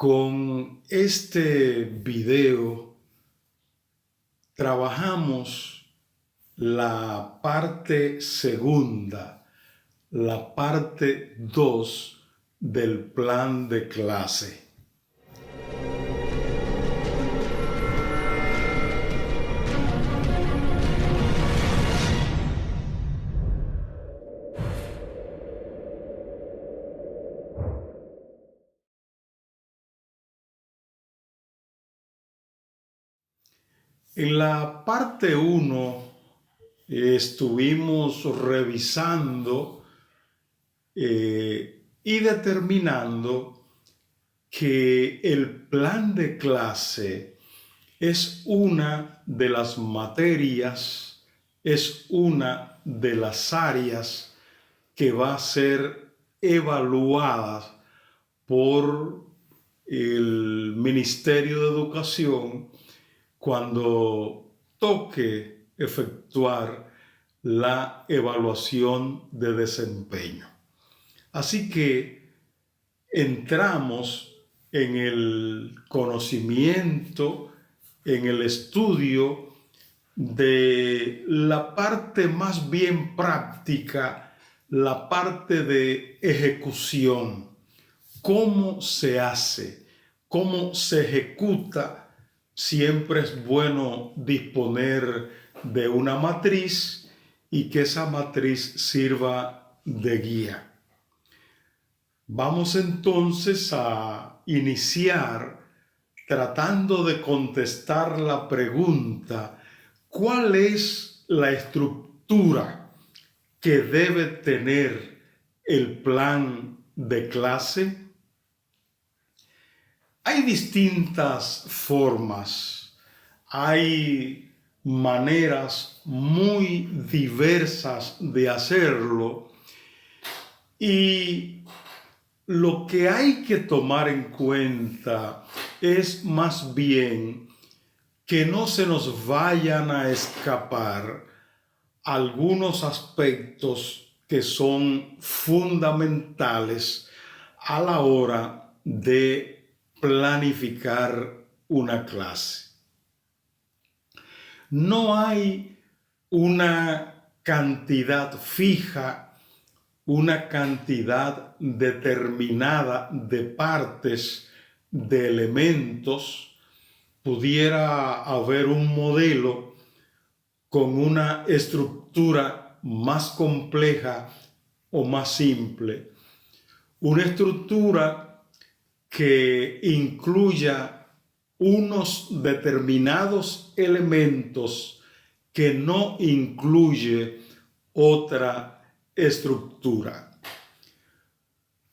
Con este video trabajamos la parte segunda, la parte 2 del plan de clase. En la parte 1 estuvimos revisando y determinando que el plan de clase es una de las materias, es una de las áreas que va a ser evaluada por el Ministerio de Educación cuando toque efectuar la evaluación de desempeño. Así que entramos en el conocimiento, en el estudio de la parte más bien práctica, la parte de ejecución. ¿Cómo se hace? ¿Cómo se ejecuta? Siempre es bueno disponer de una matriz y que esa matriz sirva de guía. Vamos entonces a iniciar tratando de contestar la pregunta: ¿cuál es la estructura que debe tener el plan de clase? Hay distintas formas, hay maneras muy diversas de hacerlo, y lo que hay que tomar en cuenta es más bien que no se nos vayan a escapar algunos aspectos que son fundamentales a la hora de planificar una clase. No hay una cantidad fija, una cantidad determinada de partes, de elementos. Pudiera haber un modelo con una estructura más compleja o más simple. Una estructura que incluya unos determinados elementos que no incluye otra estructura.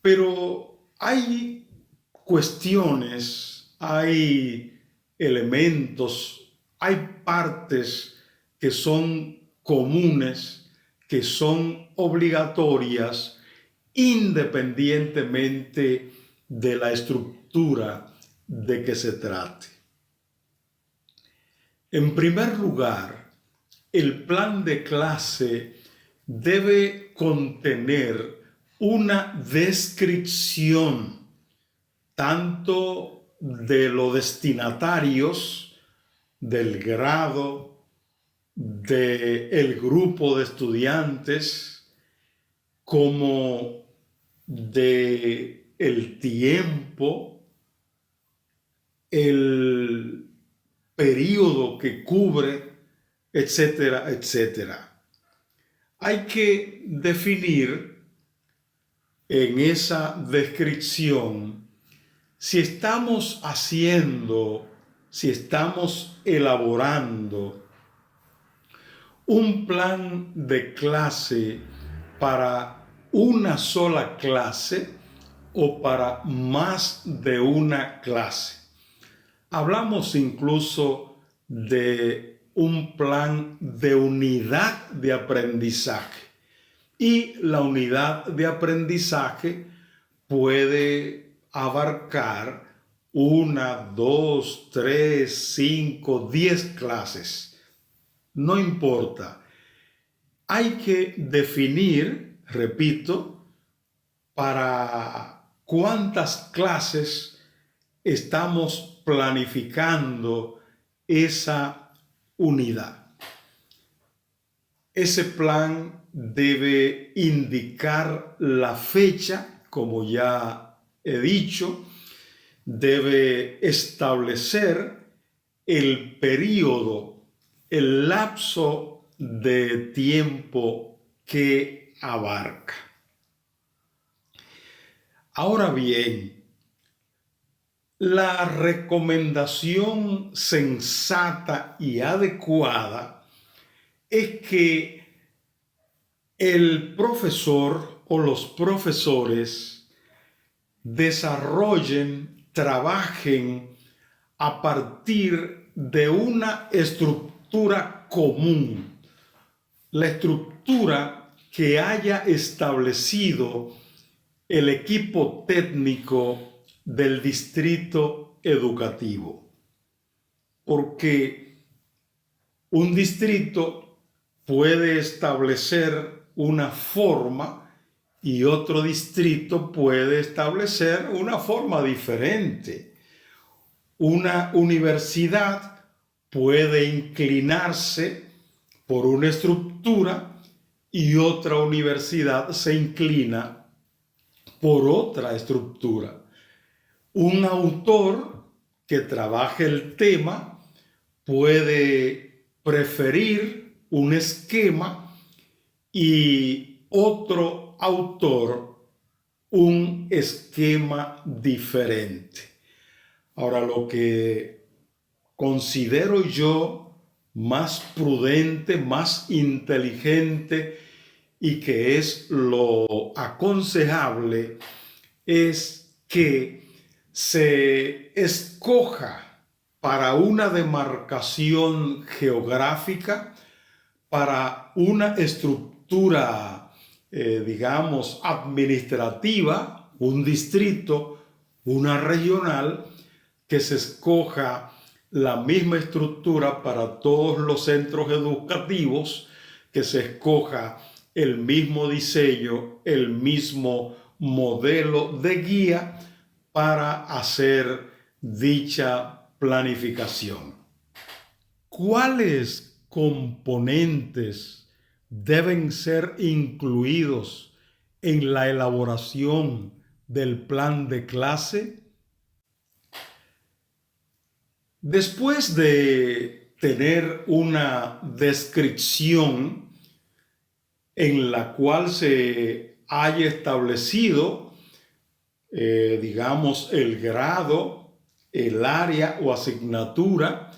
Pero hay cuestiones, hay elementos, hay partes que son comunes, que son obligatorias, independientemente de la estructura de que se trate. En primer lugar, el plan de clase debe contener una descripción tanto de los destinatarios, del grado, del grupo de estudiantes, como de el tiempo, el periodo que cubre, etcétera, etcétera. Hay que definir en esa descripción si estamos elaborando un plan de clase para una sola clase o para más de una clase. Hablamos incluso de un plan de unidad de aprendizaje, y la unidad de aprendizaje puede abarcar 1, 2, 3, 5, 10 clases. No importa. Hay que definir, repito, para cuántas clases estamos planificando esa unidad. Ese plan debe indicar la fecha, como ya he dicho, debe establecer el periodo, el lapso de tiempo que abarca. Ahora bien, la recomendación sensata y adecuada es que el profesor o los profesores desarrollen, trabajen a partir de una estructura común, la estructura que haya establecido el equipo técnico del distrito educativo. Porque un distrito puede establecer una forma y otro distrito puede establecer una forma diferente. Una universidad puede inclinarse por una estructura y otra universidad se inclina por otra estructura. Un autor que trabaje el tema puede preferir un esquema y otro autor un esquema diferente. Ahora, lo que considero yo más prudente, más inteligente y que es lo aconsejable es que se escoja para una demarcación geográfica, para una estructura, digamos, administrativa, un distrito, una regional, que se escoja la misma estructura para todos los centros educativos, que se escoja el mismo diseño, el mismo modelo de guía para hacer dicha planificación. ¿Cuáles componentes deben ser incluidos en la elaboración del plan de clase? Después de tener una descripción en la cual se haya establecido, digamos, el grado, el área o asignatura,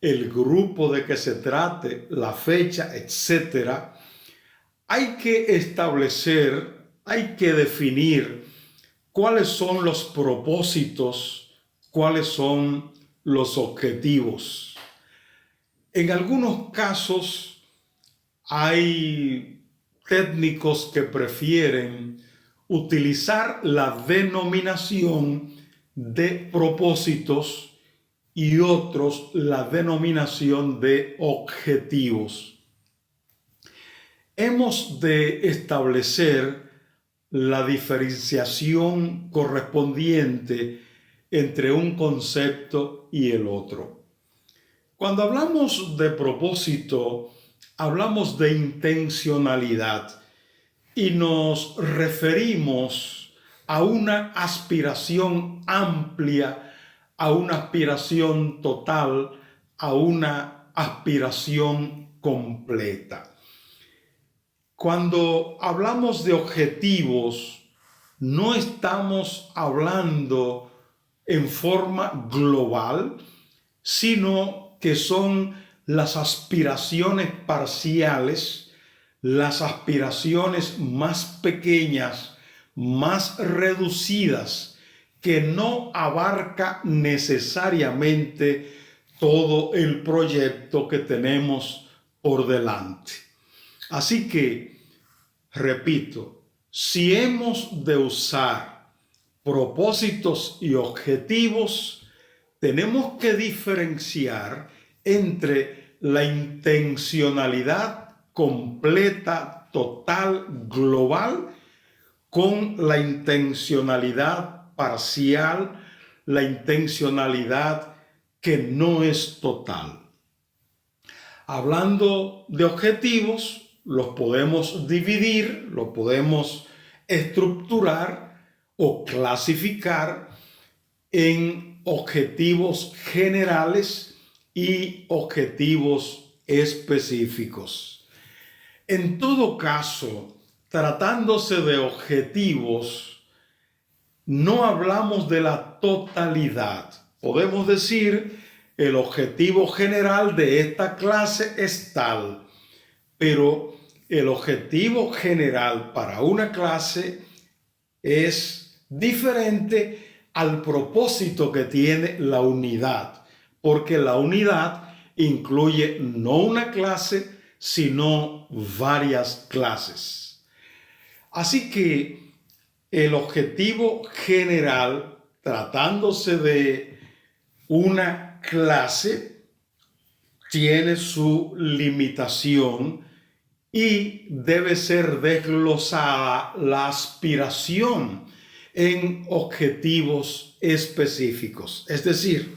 el grupo de que se trate, la fecha, etc., hay que establecer, hay que definir cuáles son los propósitos, cuáles son los objetivos. En algunos casos hay técnicos que prefieren utilizar la denominación de propósitos y otros la denominación de objetivos. Hemos de establecer la diferenciación correspondiente entre un concepto y el otro. Cuando hablamos de propósito, hablamos de intencionalidad y nos referimos a una aspiración amplia, a una aspiración total, a una aspiración completa. Cuando hablamos de objetivos, no estamos hablando en forma global, sino que son las aspiraciones parciales, las aspiraciones más pequeñas, más reducidas, que no abarca necesariamente todo el proyecto que tenemos por delante. Así que, repito, si hemos de usar propósitos y objetivos, tenemos que diferenciar entre la intencionalidad completa, total, global, con la intencionalidad parcial, la intencionalidad que no es total. Hablando de objetivos, los podemos dividir, los podemos estructurar o clasificar en objetivos generales y objetivos específicos. En todo caso, tratándose de objetivos, no hablamos de la totalidad. Podemos decir, el objetivo general de esta clase es tal, pero el objetivo general para una clase es diferente al propósito que tiene la unidad, porque la unidad incluye no una clase, sino varias clases. Así que el objetivo general, tratándose de una clase, tiene su limitación y debe ser desglosada la aspiración en objetivos específicos. Es decir,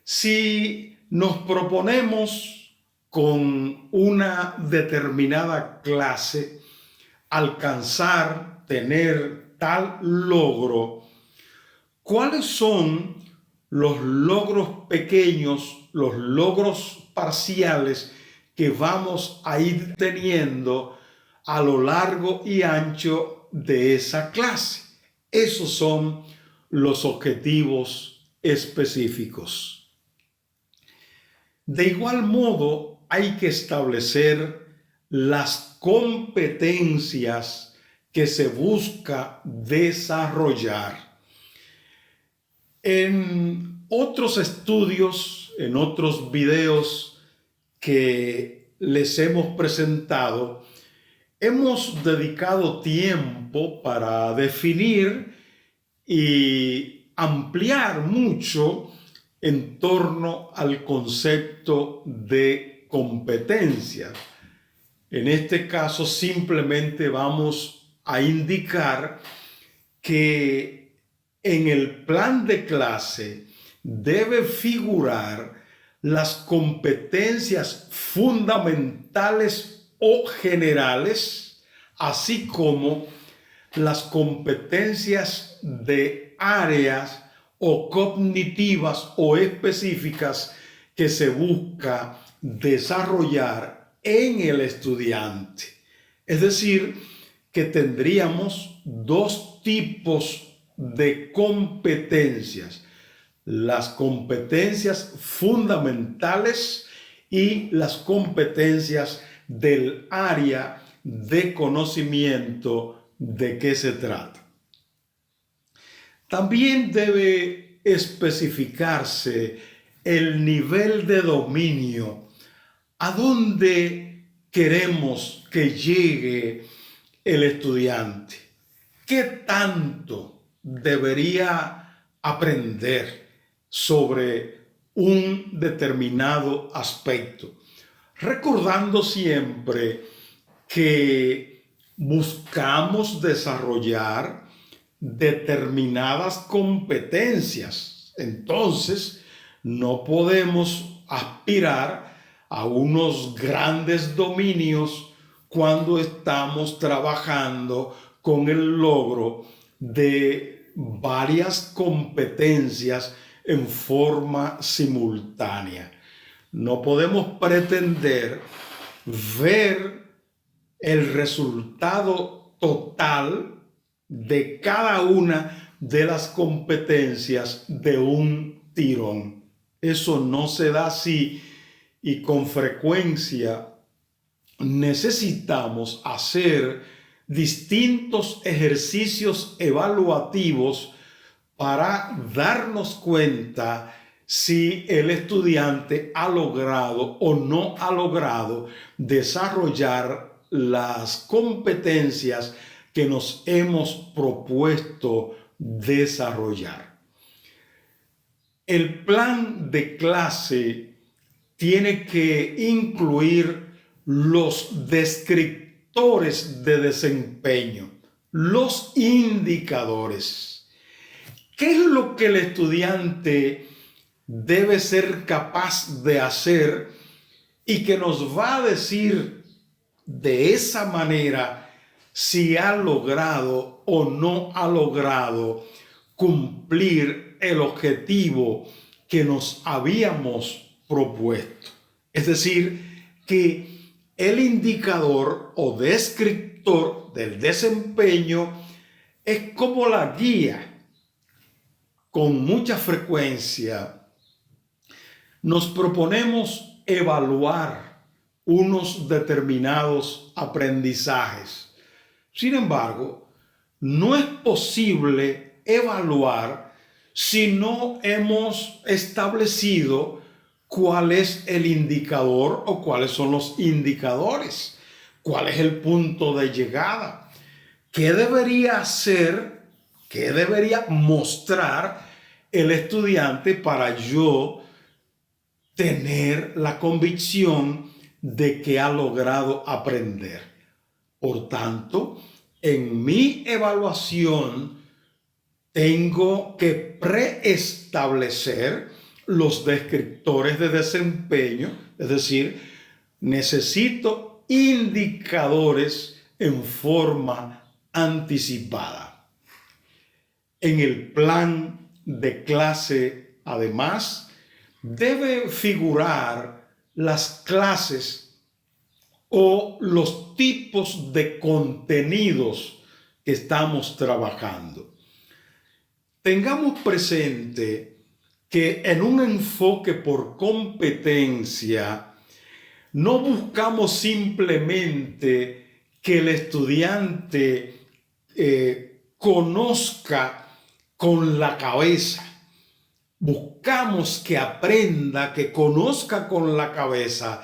si nos proponemos con una determinada clase alcanzar, tener tal logro, ¿cuáles son los logros pequeños, los logros parciales que vamos a ir teniendo a lo largo y ancho de esa clase? Esos son los objetivos específicos. De igual modo, hay que establecer las competencias que se busca desarrollar. En otros estudios, en otros videos que les hemos presentado, hemos dedicado tiempo para definir y ampliar mucho en torno al concepto de competencia. En este caso, simplemente vamos a indicar que en el plan de clase debe figurar las competencias fundamentales o generales, así como las competencias de áreas o cognitivas o específicas que se busca desarrollar en el estudiante. Es decir, que tendríamos dos tipos de competencias: las competencias fundamentales y las competencias del área de conocimiento de qué se trata. También debe especificarse el nivel de dominio, a dónde queremos que llegue el estudiante, qué tanto debería aprender sobre un determinado aspecto, recordando siempre que buscamos desarrollar determinadas competencias. Entonces, no podemos aspirar a unos grandes dominios cuando estamos trabajando con el logro de varias competencias en forma simultánea. No podemos pretender ver el resultado total de cada una de las competencias de un tirón. Eso no se da así, y con frecuencia necesitamos hacer distintos ejercicios evaluativos para darnos cuenta si el estudiante ha logrado o no ha logrado desarrollar las competencias que nos hemos propuesto desarrollar. El plan de clase tiene que incluir los descriptores de desempeño, los indicadores. ¿Qué es lo que el estudiante debe ser capaz de hacer y que nos va a decir de esa manera si ha logrado o no ha logrado cumplir el objetivo que nos habíamos propuesto? Es decir, que el indicador o descriptor del desempeño es como la guía. Con mucha frecuencia nos proponemos evaluar unos determinados aprendizajes. Sin embargo, no es posible evaluar si no hemos establecido cuál es el indicador o cuáles son los indicadores, cuál es el punto de llegada, qué debería hacer, qué debería mostrar el estudiante para yo tener la convicción de que ha logrado aprender. Por tanto, en mi evaluación tengo que preestablecer los descriptores de desempeño, es decir, necesito indicadores en forma anticipada. En el plan de clase, además, debe figurar las clases o los tipos de contenidos que estamos trabajando. Tengamos presente que en un enfoque por competencia no buscamos simplemente que el estudiante conozca con la cabeza. Buscamos que aprenda, que conozca con la cabeza,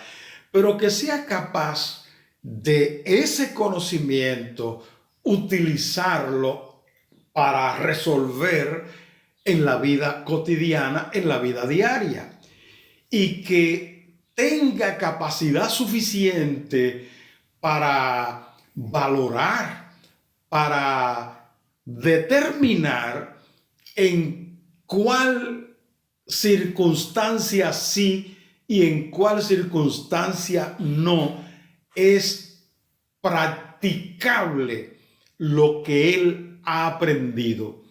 pero que sea capaz de ese conocimiento utilizarlo para resolver en la vida cotidiana, en la vida diaria, y que tenga capacidad suficiente para valorar, para determinar en cuál circunstancia sí y en cuál circunstancia no es practicable lo que él ha aprendido.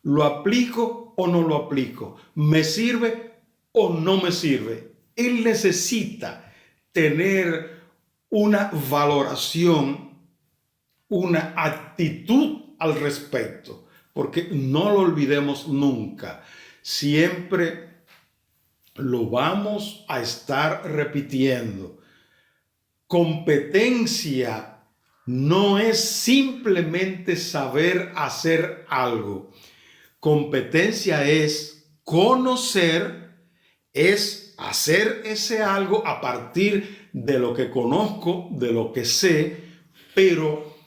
¿Lo aplico o no lo aplico? ¿Me sirve o no me sirve? Él necesita tener una valoración, una actitud al respecto, porque no lo olvidemos nunca. Siempre lo vamos a estar repitiendo. Competencia no es simplemente saber hacer algo. Competencia es conocer, es hacer ese algo a partir de lo que conozco, de lo que sé, pero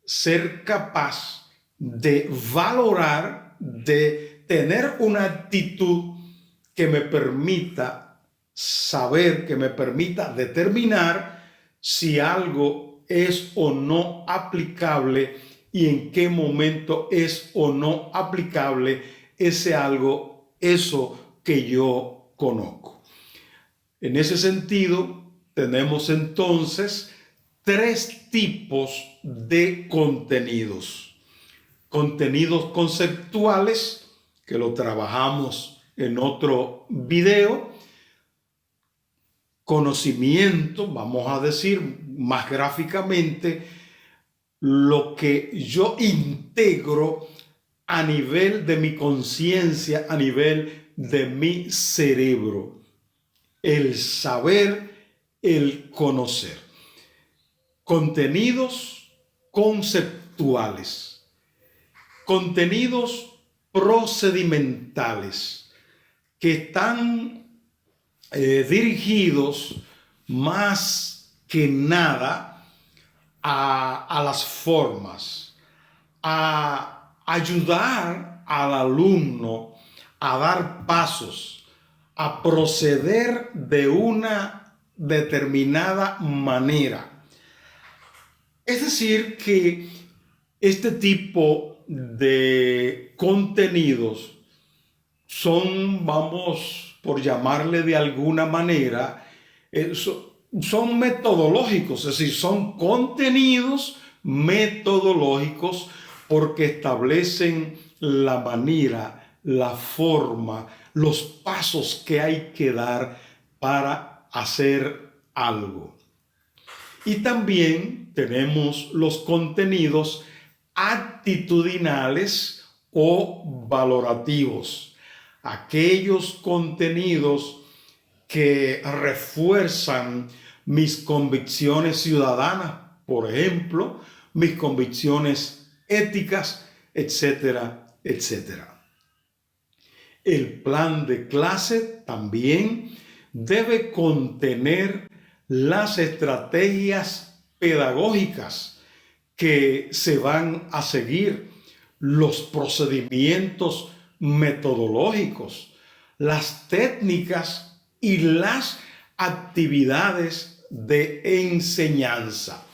ser capaz de valorar, de tener una actitud que me permita saber, que me permita determinar si algo es o no aplicable y en qué momento es o no aplicable ese algo, eso que yo conozco. En ese sentido, tenemos entonces 3 tipos de contenidos. Contenidos conceptuales, que lo trabajamos en otro video. Conocimiento, vamos a decir más gráficamente, lo que yo integro a nivel de mi conciencia, a nivel de mi cerebro. El saber, el conocer. Contenidos conceptuales. Contenidos procedimentales que están dirigidos más que nada a las formas, a ayudar al alumno a dar pasos, a proceder de una determinada manera. Es decir, que este tipo de contenidos son, vamos por llamarle de alguna manera, son metodológicos, es decir, son contenidos metodológicos porque establecen la manera, la forma, los pasos que hay que dar para hacer algo. Y también tenemos los contenidos actitudinales o valorativos, aquellos contenidos que refuerzan mis convicciones ciudadanas, por ejemplo, mis convicciones éticas, etcétera, etcétera. El plan de clase también debe contener las estrategias pedagógicas que se van a seguir, los procedimientos metodológicos, las técnicas y las actividades de enseñanza.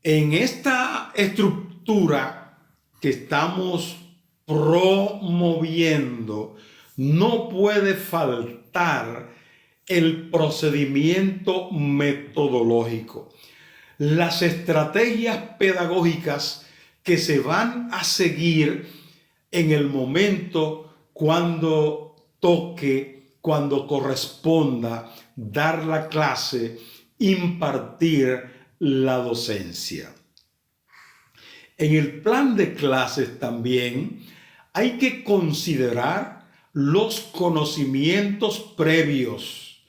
En esta estructura que estamos promoviendo, no puede faltar el procedimiento metodológico, las estrategias pedagógicas que se van a seguir en el momento cuando toque, cuando corresponda dar la clase, impartir la docencia. En el plan de clases también hay que considerar los conocimientos previos.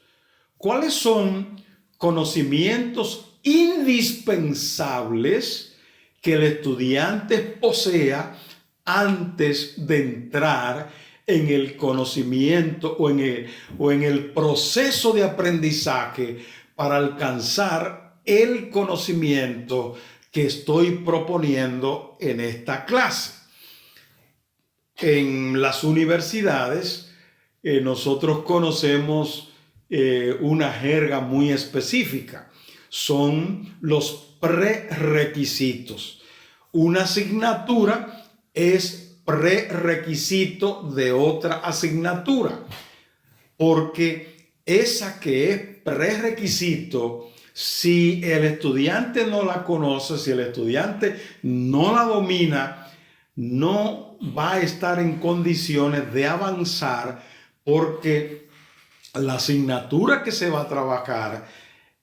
¿Cuáles son conocimientos indispensables que el estudiante posea antes de entrar en el conocimiento o en el proceso de aprendizaje para alcanzar el conocimiento que estoy proponiendo en esta clase? En las universidades nosotros conocemos una jerga muy específica. Son los prerequisitos. Una asignatura es prerequisito de otra asignatura, porque esa que es prerequisito, si el estudiante no la conoce, si el estudiante no la domina, no va a estar en condiciones de avanzar, porque la asignatura que se va a trabajar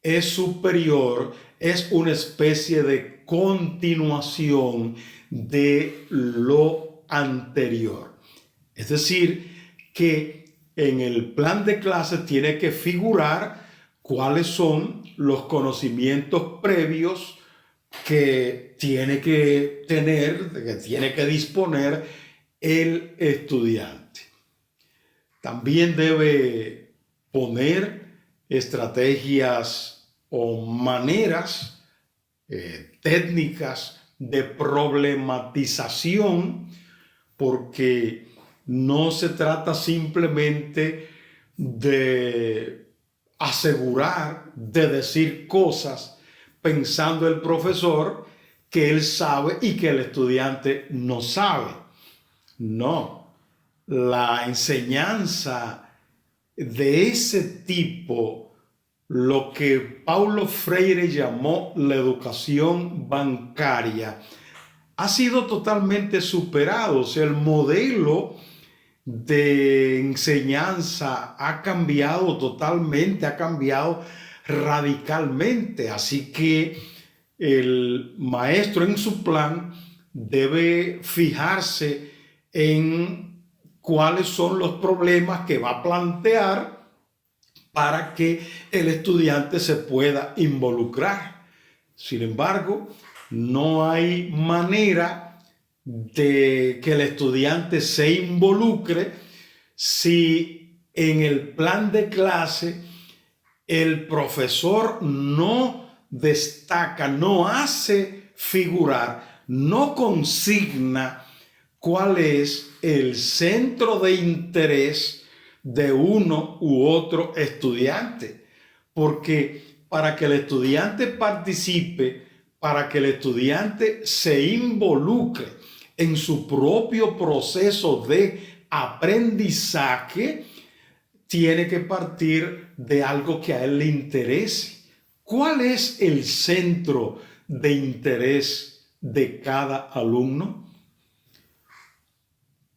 es superior, es una especie de continuación de lo anterior. Es decir, que en el plan de clases tiene que figurar cuáles son los conocimientos previos que tiene que tener, que tiene que disponer el estudiante. También debe poner estrategias o maneras, técnicas de problematización, porque no se trata simplemente de asegurar, de decir cosas pensando el profesor que él sabe y que el estudiante no sabe. No, la enseñanza de ese tipo, lo que Paulo Freire llamó la educación bancaria, ha sido totalmente superado. O sea, el modelo de enseñanza ha cambiado totalmente, ha cambiado radicalmente. Así que el maestro en su plan debe fijarse en cuáles son los problemas que va a plantear para que el estudiante se pueda involucrar. Sin embargo, no hay manera de que el estudiante se involucre si en el plan de clase el profesor no destaca, no hace figurar, no consigna cuál es el centro de interés de uno u otro estudiante. Porque para que el estudiante participe, para que el estudiante se involucre en su propio proceso de aprendizaje, tiene que partir de algo que a él le interese. ¿Cuál es el centro de interés de cada alumno?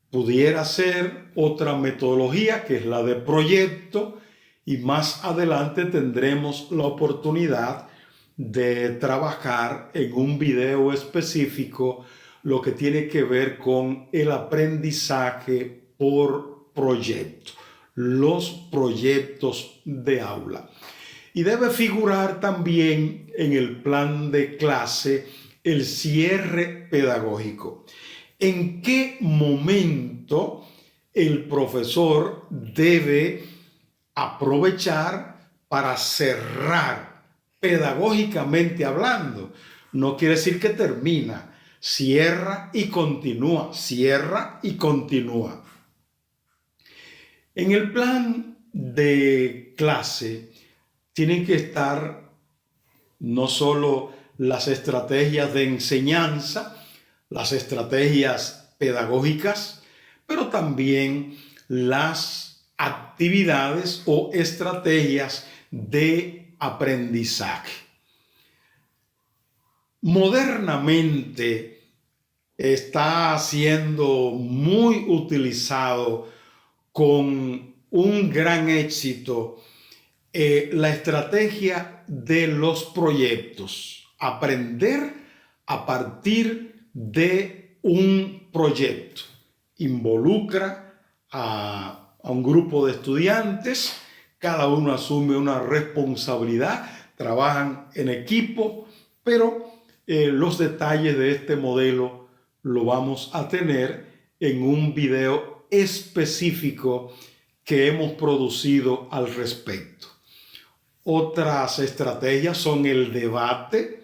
Pudiera ser otra metodología, que es la de proyecto, y más adelante tendremos la oportunidad de trabajar en un video específico lo que tiene que ver con el aprendizaje por proyecto, los proyectos de aula. Y debe figurar también en el plan de clase el cierre pedagógico. ¿En qué momento el profesor debe aprovechar para cerrar pedagógicamente hablando? No quiere decir que termina, cierra y continúa, cierra y continúa. En el plan de clase tienen que estar no solo las estrategias de enseñanza, las estrategias pedagógicas, pero también las actividades o estrategias de aprendizaje. Modernamente está siendo muy utilizado con un gran éxito la estrategia de los proyectos. Aprender a partir de un proyecto. Involucra a un grupo de estudiantes, cada uno asume una responsabilidad, trabajan en equipo, pero los detalles de este modelo lo vamos a tener en un video específico que hemos producido al respecto. Otras estrategias son el debate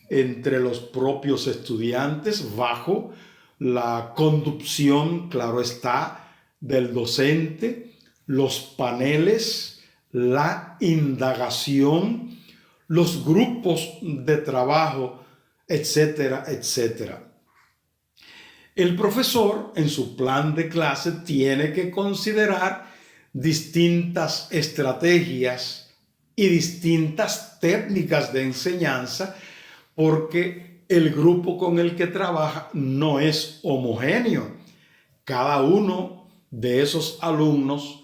entre los propios estudiantes bajo la conducción, claro está, del docente, los paneles, la indagación, los grupos de trabajo, etcétera, etcétera. El profesor en su plan de clase tiene que considerar distintas estrategias y distintas técnicas de enseñanza, porque el grupo con el que trabaja no es homogéneo. Cada uno de esos alumnos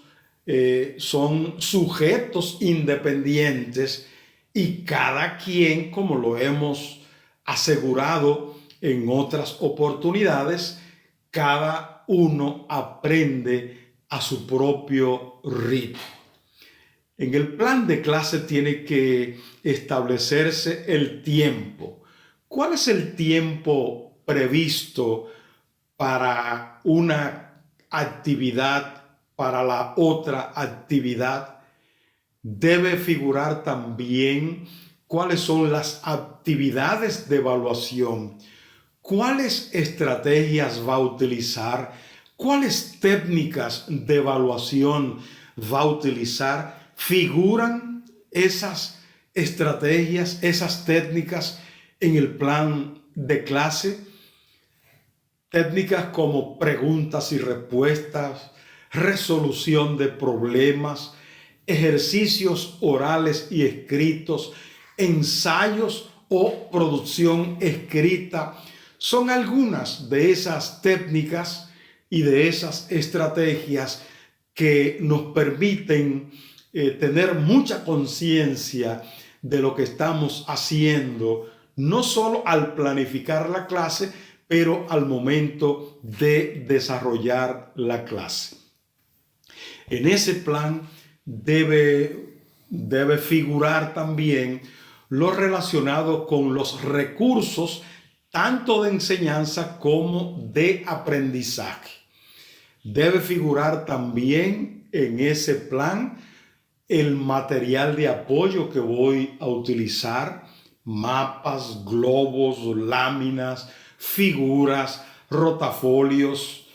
son sujetos independientes y cada quien, como lo hemos asegurado en otras oportunidades, cada uno aprende a su propio ritmo. En el plan de clase tiene que establecerse el tiempo. ¿Cuál es el tiempo previsto para una actividad, para la otra actividad? Debe figurar también cuáles son las actividades de evaluación, cuáles estrategias va a utilizar, cuáles técnicas de evaluación va a utilizar. ¿Figuran esas estrategias, esas técnicas en el plan de clase? Técnicas como preguntas y respuestas, resolución de problemas, ejercicios orales y escritos, ensayos o producción escrita, son algunas de esas técnicas y de esas estrategias que nos permiten tener mucha conciencia de lo que estamos haciendo, no solo al planificar la clase, pero al momento de desarrollar la clase. En ese plan debe figurar también lo relacionado con los recursos tanto de enseñanza como de aprendizaje. Debe figurar también en ese plan el material de apoyo que voy a utilizar: mapas, globos, láminas, figuras, rotafolios,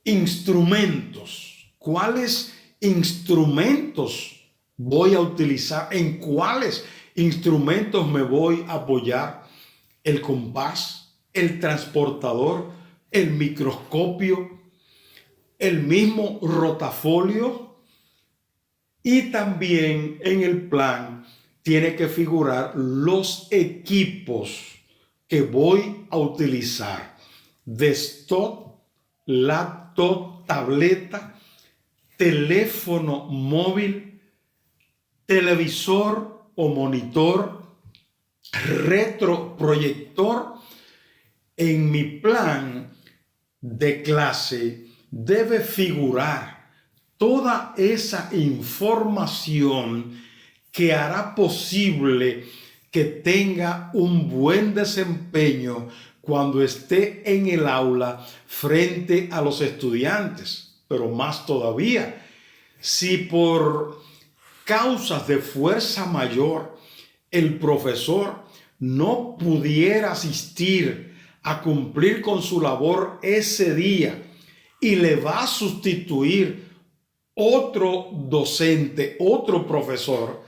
instrumentos. ¿Cuáles instrumentos voy a utilizar? ¿En cuáles instrumentos me voy a apoyar? El compás, el transportador, el microscopio, el mismo rotafolio, y también en el plan tiene que figurar los equipos que voy a utilizar: desktop, laptop, tableta, teléfono móvil, televisor o monitor, retroproyector. En mi plan de clase debe figurar toda esa información que hará posible que tenga un buen desempeño cuando esté en el aula frente a los estudiantes. Pero más todavía, si por causas de fuerza mayor el profesor no pudiera asistir a cumplir con su labor ese día y le va a sustituir otro docente, otro profesor,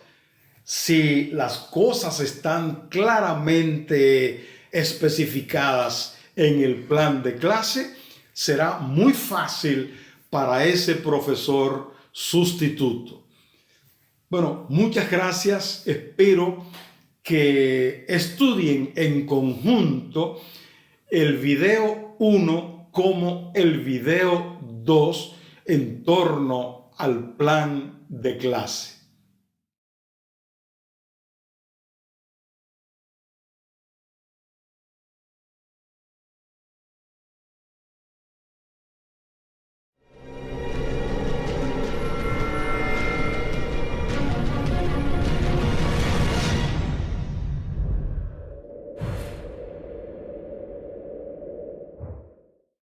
si las cosas están claramente especificadas en el plan de clase, será muy fácil para ese profesor sustituto. Bueno, muchas gracias. Espero que estudien en conjunto el video 1 como el video 2 en torno al plan de clase.